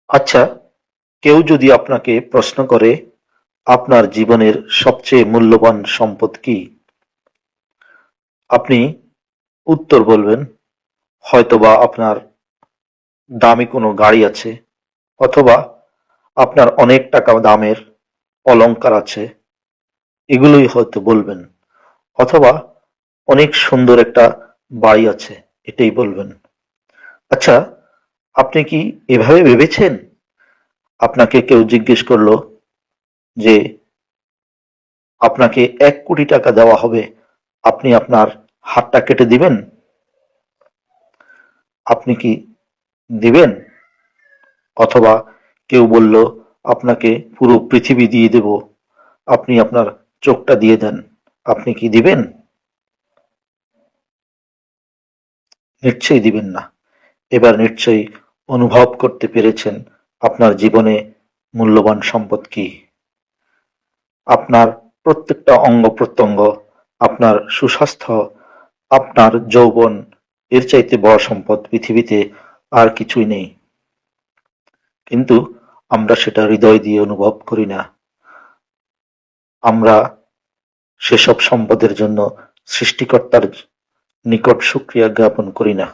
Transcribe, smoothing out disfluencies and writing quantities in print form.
আচ্ছা, কেউ যদি আপনাকে প্রশ্ন করে আপনার জীবনের সবচেয়ে মূল্যবান সম্পদ কি, আপনি উত্তর বলবেন হয়তোবা আপনার দামি কোনো গাড়ি আছে, অথবা আপনার অনেক টাকা দামের অলংকার আছে, এগুলোই হয়তো বলবেন, অথবা অনেক সুন্দর একটা বাড়ি আছে, এটাই বলবেন। আচ্ছা, আপনি কি এভাবে ভেবেছেন? আপনাকে কেউ জিজ্ঞেস করলো যে আপনাকে 1 কোটি টাকা দেওয়া হবে, আপনি আপনার হাতটা কেটে দিবেন? আপনি কি দিবেন? অথবা কেউ বলল আপনাকে পুরো পৃথিবী দিয়ে দেব, আপনি আপনার চোখটা দিয়ে দেন, আপনি কি দিবেন? নিশ্চয়ই দিবেন না। এবার নিশ্চয়ই অনুভব করতে পেরেছেন আপনার জীবনে মূল্যবান সম্পদ কি। আপনার প্রত্যেকটা অঙ্গ প্রত্যঙ্গ, আপনার সুস্বাস্থ্য, আপনার যৌবন, এর চাইতে বড় সম্পদ পৃথিবীতে আর কিছুই নেই। কিন্তু আমরা সেটা হৃদয় দিয়ে অনুভব করি না। আমরা সেসব সম্পদের জন্য সৃষ্টিকর্তার নিকট শুকরিয়া জ্ঞাপন করি না।